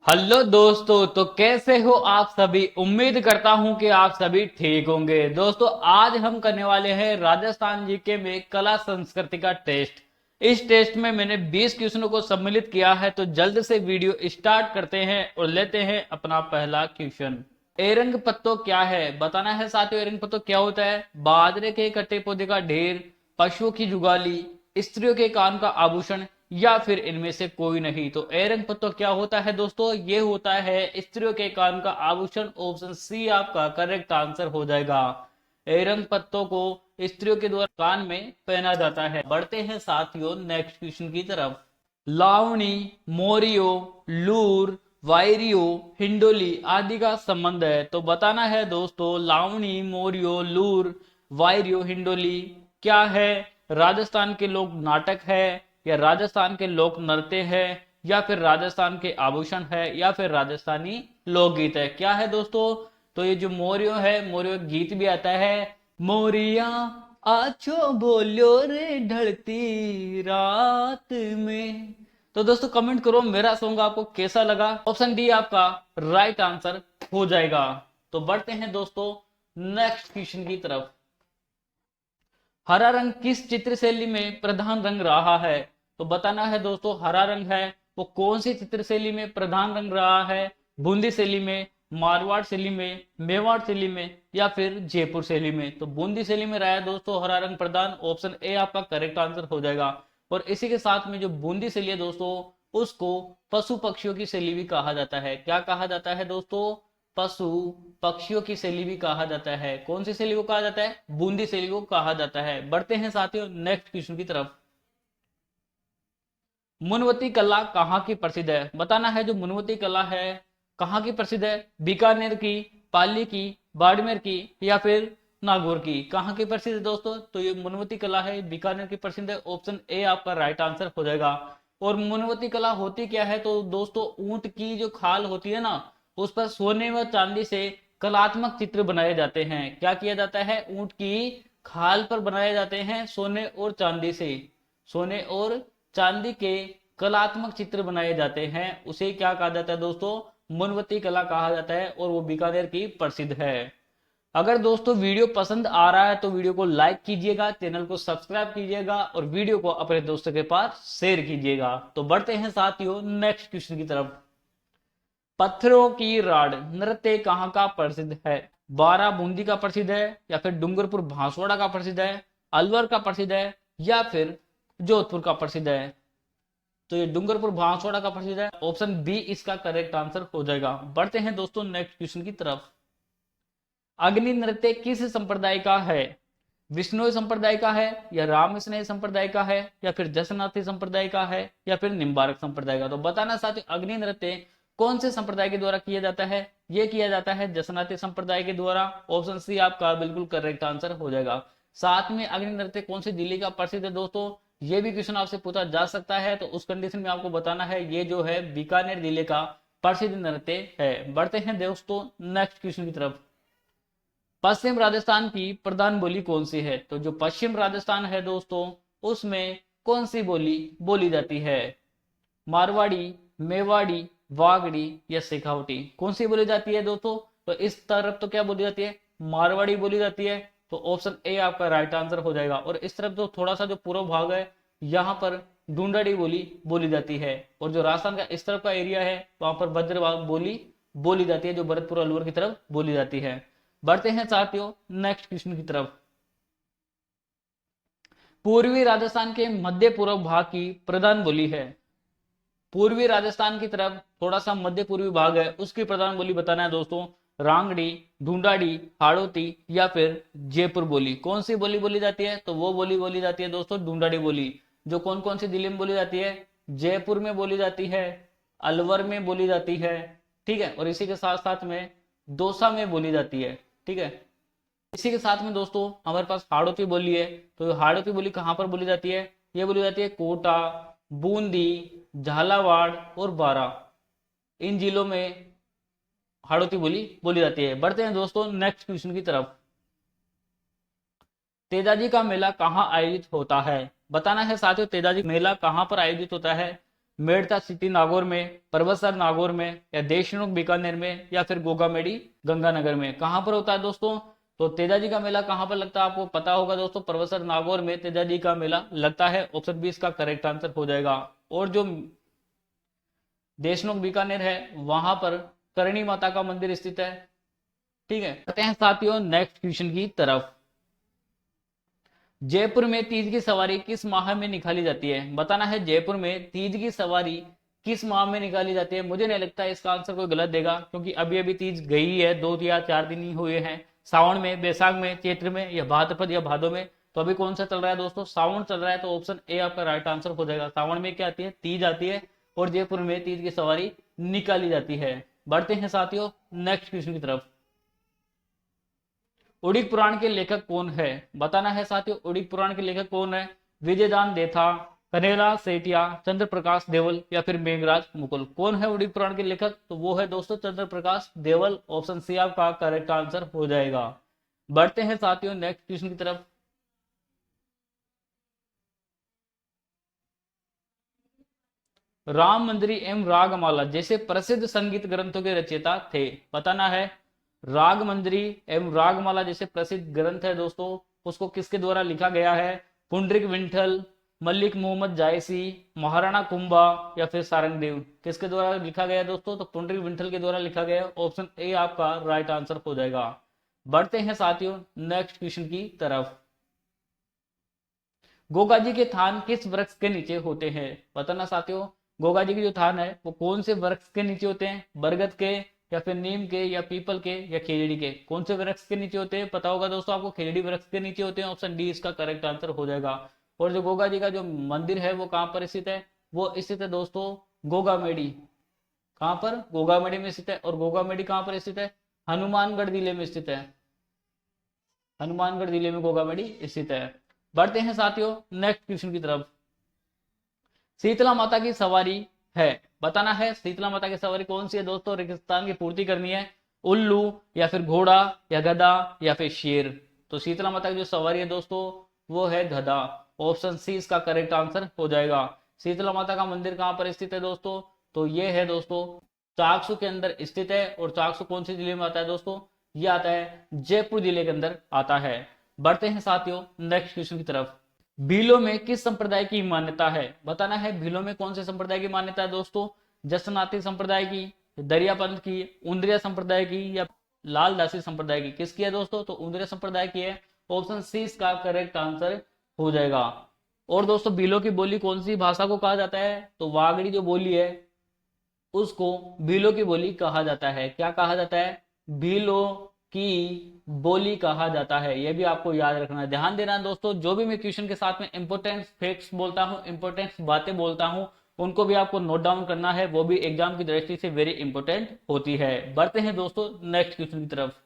Hello दोस्तों, तो कैसे हो आप सभी। उम्मीद करता हूं कि आप सभी ठीक होंगे। दोस्तों, आज हम करने वाले हैं राजस्थान जीके में कला संस्कृति का टेस्ट। इस टेस्ट में मैंने 20 क्वेश्चनों को सम्मिलित किया है, तो जल्द से वीडियो स्टार्ट करते हैं और लेते हैं अपना पहला क्वेश्चन। एरंग पत्तो क्या है, बताना है साथियों। एरंग पत्तो क्या होता है? बाजरे के कट्टे पौधे का ढेर, पशुओं की जुगाली, स्त्रियों के कान का आभूषण या फिर इनमें से कोई नहीं। तो एरंग पत्तो क्या होता है दोस्तों? ये होता है स्त्रियों के कान का आभूषण। ऑप्शन सी आपका करेक्ट आंसर हो जाएगा। एरंग पत्तों को स्त्रियों के द्वारा कान में पहना जाता है। बढ़ते हैं साथियों नेक्स्ट क्वेश्चन की तरफ। लावणी, मोरियो, लूर, वायरियो, हिंडोली आदि का संबंध है। तो बताना है दोस्तों, लावणी, मोरियो, लूर, वायरियो, हिंडोली क्या है? राजस्थान के लोक नाटक है, या राजस्थान के लोक नृत्य है, या फिर राजस्थान के आभूषण है, या फिर राजस्थानी लोकगीत है? क्या है दोस्तों? तो ये जो मोरियो है, मोरियो गीत भी आता है। मोरिया आछो बोलो रे ढलती रात में। तो दोस्तों कमेंट करो मेरा सॉन्ग आपको कैसा लगा। ऑप्शन डी आपका राइट आंसर हो जाएगा। तो बढ़ते हैं दोस्तों नेक्स्ट क्वेश्चन की तरफ। हरा रंग किस चित्र शैली में प्रधान रंग रहा है? तो बताना है दोस्तों, हरा रंग है वो कौन सी चित्र शैली में प्रधान रंग रहा है? बूंदी शैली में, मारवाड़ शैली में, मेवाड़ शैली में, या फिर जयपुर शैली में? तो बूंदी शैली में रहा है दोस्तों हरा रंग प्रधान। ऑप्शन ए आपका करेक्ट आंसर हो जाएगा। और इसी के साथ में जो बूंदी शैली है दोस्तों, उसको पशु पक्षियों की शैली भी कहा जाता है। क्या कहा जाता है दोस्तों? पशु पक्षियों की शैली भी कहा जाता है। कौन सी शैली को कहा जाता है? बूंदी शैली को कहा जाता है। बढ़ते हैं साथियों नेक्स्ट क्वेश्चन की तरफ। मुनवती कला कहाँ की प्रसिद्ध है? बताना है जो मुनवती कला है कहाँ की प्रसिद्ध है? बीकानेर की, पाली की, बाड़मेर की, या फिर नागौर की? कहाँ की प्रसिद्ध है दोस्तों? तो ये मुनवती कला है बीकानेर की प्रसिद्ध है। ऑप्शन ए आपका राइट आंसर हो जाएगा। और मुनवती कला होती क्या है? तो दोस्तों ऊंट की जो खाल होती है ना, उस पर सोने व चांदी से कलात्मक चित्र बनाए जाते हैं। क्या किया जाता है? ऊंट की खाल पर बनाए जाते हैं सोने और चांदी से, सोने और चांदी के कलात्मक चित्र बनाए जाते हैं। उसे क्या कहा जाता है दोस्तों? मुनवती कला कहा जाता है। और वो बीकानेर की प्रसिद्ध है। अगर दोस्तों वीडियो पसंद आ रहा है तो वीडियो को लाइक कीजिएगा, चैनल को सब्सक्राइब कीजिएगा और वीडियो को अपने दोस्तों के पास शेयर कीजिएगा। तो बढ़ते हैं साथियों नेक्स्ट क्वेश्चन की तरफ। पत्थरों की राड नृत्य कहाँ का प्रसिद्ध है? बारा बूंदी का प्रसिद्ध है, या फिर डूंगरपुर भांसवाड़ा का प्रसिद्ध है, अलवर का प्रसिद्ध है, या फिर जोधपुर का प्रसिद्ध है? तो ये डूंगरपुर भांसवाड़ा का प्रसिद्ध है। ऑप्शन बी इसका करेक्ट आंसर हो जाएगा। बढ़ते हैं दोस्तों नेक्स्ट क्वेश्चन की तरफ। अग्नि नृत्य किस संप्रदाय का है? विष्णु संप्रदाय का है, या राम स्नेह संप्रदाय का है, या फिर जसनाथी संप्रदाय का है, या फिर निम्बारक संप्रदाय का? तो बताना साथियों अग्नि नृत्य कौन से संप्रदाय के द्वारा किया जाता है? ये किया जाता है जसनाथी संप्रदाय के द्वारा। ऑप्शन सी आपका बिल्कुल करेक्ट आंसर हो जाएगा। साथ में अग्नि नृत्य कौन सी जिले का प्रसिद्ध है दोस्तों? ये भी क्वेश्चन आपसे पूछा जा सकता है, तो उस कंडीशन में आपको बताना है ये जो है बीकानेर जिले का प्रसिद्ध नृत्य है। बढ़ते हैं दोस्तों नेक्स्ट क्वेश्चन की तरफ। पश्चिम राजस्थान की प्रधान बोली कौन सी है? तो जो पश्चिम राजस्थान है दोस्तों, उसमें कौन सी बोली बोली जाती है? मारवाड़ी, मेवाड़ी, वागड़ी, या शेखावटी? कौन सी बोली जाती है दोस्तों? तो इस तरफ तो क्या बोली जाती है? मारवाड़ी बोली जाती है। तो ऑप्शन ए आपका राइट आंसर हो जाएगा। और इस तरफ तो थोड़ा सा जो पूर्व भाग है, यहाँ पर ढूंढाड़ी बोली बोली जाती है। और जो राजस्थान का इस तरफ का एरिया है, वहां पर भद्रवाह बोली बोली जाती है, जो भरतपुर अलवर की तरफ बोली जाती है। बढ़ते हैं साथियों नेक्स्ट क्वेश्चन की तरफ। पूर्वी राजस्थान के मध्य पूर्व भाग की प्रधान बोली है। पूर्वी राजस्थान की तरफ थोड़ा सा मध्य पूर्वी भाग है, उसकी प्रधान बोली बताना है दोस्तों। रांगड़ी, ढूंढाड़ी, हाड़ौती, या फिर जयपुर बोली? कौन सी बोली बोली जाती है? तो वो बोली बोली जाती है दोस्तों ढूंढाड़ी बोली। जो कौन कौन सी जिले में बोली जाती है? जयपुर में बोली जाती है, अलवर में बोली जाती है, ठीक है, और इसी के साथ साथ में दौसा में बोली जाती है, ठीक है। इसी के साथ में दोस्तों हमारे पास हाड़ौती बोली है। तो हाड़ौती बोली कहां पर बोली जाती है? ये बोली जाती है कोटा, बूंदी, झालावाड़ और बारा, इन जिलों में हाड़ौती बोली बोली जाती है। बढ़ते हैं दोस्तों नेक्स्ट क्वेश्चन की तरफ। तेजाजी का मेला कहाँ आयोजित होता है? बताना है साथियों तेजाजी मेला कहाँ पर आयोजित होता है? मेड़ता सिटी नागौर में, परबतसर नागौर में, या देशनोक बीकानेर में, या फिर गोगामेडी गंगानगर में। कहां पर होता है दोस्तों? तो तेजाजी का मेला कहां पर लगता है आपको पता होगा दोस्तों, परबतसर नागौर में तेजाजी का मेला लगता है। ऑप्शन बी इसका करेक्ट आंसर हो जाएगा। और जो देशनोक बीकानेर है वहां पर करणी माता का मंदिर स्थित है। ठीक है, करते हैं साथियों नेक्स्ट क्वेश्चन की तरफ। जयपुर में तीज की सवारी किस माह में निकाली जाती है? बताना है जयपुर में तीज की सवारी किस माह में निकाली जाती है। मुझे नहीं लगता इसका आंसर कोई गलत देगा, क्योंकि अभी अभी तीज गई है, 2 या 4 दिन ही हुए हैं। सावन में, बैसाख में, चैत्र में, या भाद्रपद या भादो में। तो अभी कौन सा चल रहा है दोस्तों? सावन चल रहा है। तो ऑप्शन ए आपका राइट आंसर हो जाएगा। सावन में क्या आती है? तीज आती है, और जयपुर में तीज की सवारी निकाली जाती है। बढ़ते हैं साथियों नेक्स्ट क्वेश्चन की तरफ। उड़िक पुराण के लेखक कौन है? बताना है साथियों उड़िक पुराण के लेखक कौन है। विजयदान देथा, कन्हैया सेठिया, चंद्र प्रकाश देवल, या फिर मेघराज मुकुल। कौन है उड़िक पुराण के लेखक? तो वो है दोस्तों चंद्र प्रकाश देवल। ऑप्शन सी आपका करेक्ट आंसर हो जाएगा। बढ़ते हैं साथियों नेक्स्ट क्वेश्चन की तरफ। राम मंजरी एवं रागमाला जैसे प्रसिद्ध संगीत ग्रंथों के रचयिता थे। बताना है राग मंजरी एवं रागमाला जैसे प्रसिद्ध ग्रंथ है दोस्तों, उसको किसके द्वारा लिखा गया है? पुंडरिक विंठल, मलिक मोहम्मद जायसी, महाराणा कुंभा, या फिर सारंगदेव। किसके द्वारा लिखा गया दोस्तों? तो पुंडरिक विंठल के द्वारा लिखा गया। ऑप्शन ए आपका राइट आंसर हो जाएगा। बढ़ते हैं साथियों नेक्स्ट क्वेश्चन की तरफ। गोगा जी के थान किस वृक्ष के नीचे होते हैं? बताना साथियों गोगा जी के जो थान है वो कौन से वृक्ष के नीचे होते हैं? बरगद के, या फिर नीम के, या पीपल के, या खेजड़ी के। कौन से वृक्ष के नीचे होते हैं? पता होगा दोस्तों आपको, खेजड़ी वृक्ष के नीचे होते हैं। ऑप्शन डी इसका करेक्ट आंसर हो जाएगा। और जो गोगा जी का जो मंदिर है वो कहां पर स्थित है? वो स्थित है दोस्तों गोगामेडी। कहां पर? गोगामेडी में स्थित है। और गोगामेडी कहां पर स्थित है? हनुमानगढ़ जिले में स्थित है। हनुमानगढ़ जिले में गोगामेडी स्थित है। बढ़ते हैं साथियों नेक्स्ट क्वेश्चन की तरफ। शीतला माता की सवारी है। बताना है शीतला माता की सवारी कौन सी है दोस्तों? रेगिस्तान की पूर्ति करनी है। उल्लू, या फिर घोड़ा, या गधा, या फिर शेर। तो शीतला माता की जो सवारी है दोस्तों वो है गधा। ऑप्शन सी इसका करेक्ट आंसर हो जाएगा। शीतला माता का मंदिर कहां पर स्थित है दोस्तों? तो ये है दोस्तों चाकसू के अंदर स्थित है। और चाकसू कौन से जिले में आता है दोस्तों? ये आता है जयपुर जिले के अंदर आता है। बढ़ते हैं साथियों नेक्स्ट क्वेश्चन की तरफ। भीलों में किस संप्रदाय की मान्यता है? बताना है भीलों में कौन से संप्रदाय की मान्यता है दोस्तों? जसनाती संप्रदाय की, दरियापंथ की, उंदरिया संप्रदाय की, या लालदासी संप्रदाय की। किसकी है दोस्तों? तो उंदरिया संप्रदाय की है। ऑप्शन सी इसका करेक्ट आंसर हो जाएगा। और दोस्तों भीलों की बोली कौन सी भाषा को कहा जाता है? तो वागड़ी जो बोली है उसको भीलों की बोली कहा जाता है। क्या कहा जाता है? भीलों की बोली कहा जाता है। यह भी आपको याद रखना है, ध्यान देना है दोस्तों। जो भी मैं क्वेश्चन के साथ में इंपोर्टेंट फैक्ट्स बोलता हूं, इंपोर्टेंट बातें बोलता हूं, उनको भी आपको नोट डाउन करना है। वो भी एग्जाम की दृष्टि से वेरी इंपोर्टेंट होती है। बढ़ते हैं दोस्तों नेक्स्ट क्वेश्चन की तरफ।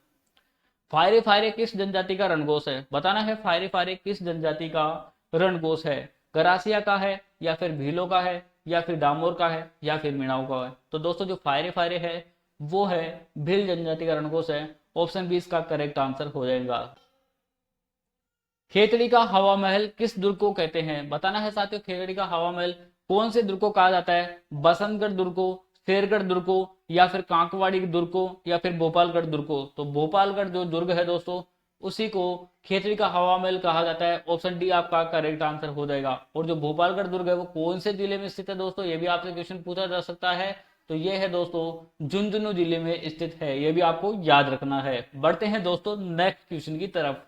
फायरे फायरे किस जनजाति का रणघोष है? बताना है फायरे फायरे किस जनजाति का रणघोष है? गरासिया का है, या फिर भीलों का है, या फिर डामोर का है, या फिर मीणाओं का है। तो दोस्तों जो फायरे फायरे है वो है भील जनजाति का रणघोष है। ऑप्शन बी इसका करेक्ट आंसर हो जाएगा। खेतड़ी का हवा महल किस दुर्ग को कहते हैं? बताना है साथियों खेतड़ी का हवा महल कौन से दुर्ग को कहा जाता है? बसंतगढ़ दुर्ग को, शेरगढ़ दुर्ग को, या फिर कांकवाड़ी दुर्ग को, या फिर भोपालगढ़ दुर्ग को। तो भोपालगढ़ जो दुर्ग है दोस्तों उसी को खेतड़ी का हवा महल कहा जाता है। ऑप्शन डी आपका करेक्ट आंसर हो जाएगा। और जो भोपालगढ़ दुर्ग है वो कौन से जिले में स्थित है दोस्तों? ये भी आपसे क्वेश्चन पूछा जा सकता है। तो ये है दोस्तों झुंझुनू जिले में स्थित है। ये भी आपको याद रखना है। बढ़ते हैं दोस्तों नेक्स्ट क्वेश्चन की तरफ।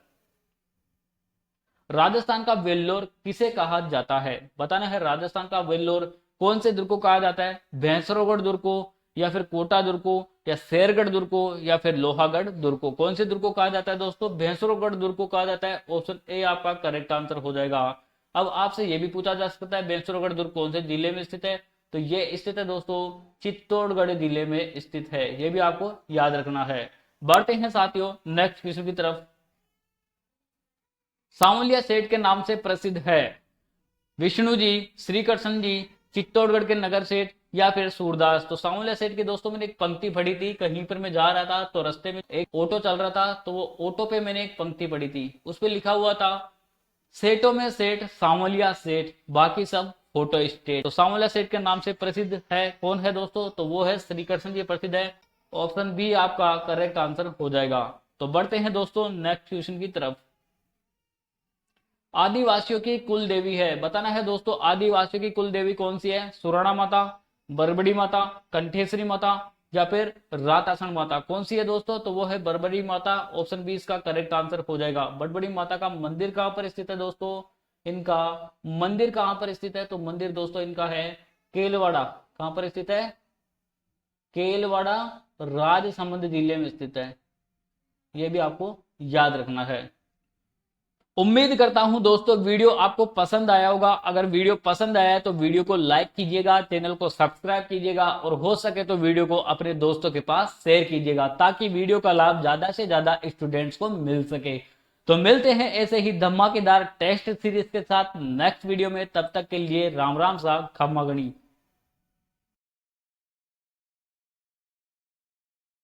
राजस्थान का वेल्लोर किसे कहा जाता है? बताना है राजस्थान का वेल्लोर कौन से दुर्ग को कहा जाता है? भैंसरोगढ़ दुर्ग को, या फिर कोटा दुर्ग को, या शेरगढ़ दुर्ग को, या फिर लोहागढ़ दुर्ग को। कौन से दुर्ग को कहा जाता है दोस्तों? भैंसरोगढ़ दुर्ग को कहा जाता है। ऑप्शन ए आपका करेक्ट आंसर हो जाएगा। अब आपसे यह भी पूछा जा सकता है भैंसरोगढ़ दुर्ग कौन से जिले में स्थित है? तो ये स्थित है दोस्तों चित्तौड़गढ़ जिले में स्थित है। ये भी आपको याद रखना है। बढ़ते हैं साथियों नेक्स्ट क्वेश्चन की तरफ। सांवलिया सेठ के नाम से प्रसिद्ध है विष्णु जी, श्री कृष्ण जी, चित्तौड़गढ़ के नगर सेठ, या फिर सूरदास। तो सांवलिया सेठ की दोस्तों मैंने एक पंक्ति पढ़ी थी। कहीं पर मैं जा रहा था तो रास्ते में एक ऑटो चल रहा था, तो वो ऑटो पे मैंने एक पंक्ति पढ़ी थी। उस पर लिखा हुआ था सेठों में सेठ सांवलिया सेठ, बाकी सब फोटो स्टेट। तो सामोला सेट के नाम से प्रसिद्ध है कौन है दोस्तों, तो वो है श्री कृष्ण जी प्रसिद्ध है। ऑप्शन बी आपका करेक्ट आंसर हो जाएगा। तो बढ़ते हैं दोस्तों नेक्स्ट क्वेश्चन की तरफ। आदिवासियों की कुल देवी है, बताना है दोस्तों आदिवासियों की कुल देवी कौन सी है। सुराणा माता, बरबड़ी माता, कंठेश्वरी माता या फिर रातासन माता, कौन सी है दोस्तों, तो वो है बरबड़ी माता। ऑप्शन बी इसका करेक्ट आंसर हो जाएगा। बरबड़ी माता का मंदिर कहां पर स्थित है दोस्तों, इनका मंदिर कहां पर स्थित है, तो मंदिर दोस्तों इनका है केलवाड़ा। कहां पर स्थित है, केलवाड़ा राजसमंद जिले में स्थित है। यह भी आपको याद रखना है। उम्मीद करता हूं दोस्तों वीडियो आपको पसंद आया होगा। अगर वीडियो पसंद आया है तो वीडियो को लाइक कीजिएगा, चैनल को सब्सक्राइब कीजिएगा और हो सके तो वीडियो को अपने दोस्तों के पास शेयर कीजिएगा ताकि वीडियो का लाभ ज्यादा से ज्यादा स्टूडेंट्स को मिल सके। तो मिलते हैं ऐसे ही धमाकेदार टेस्ट सीरीज के साथ नेक्स्ट वीडियो में। तब तक के लिए राम राम साहब, खम्मा गणी।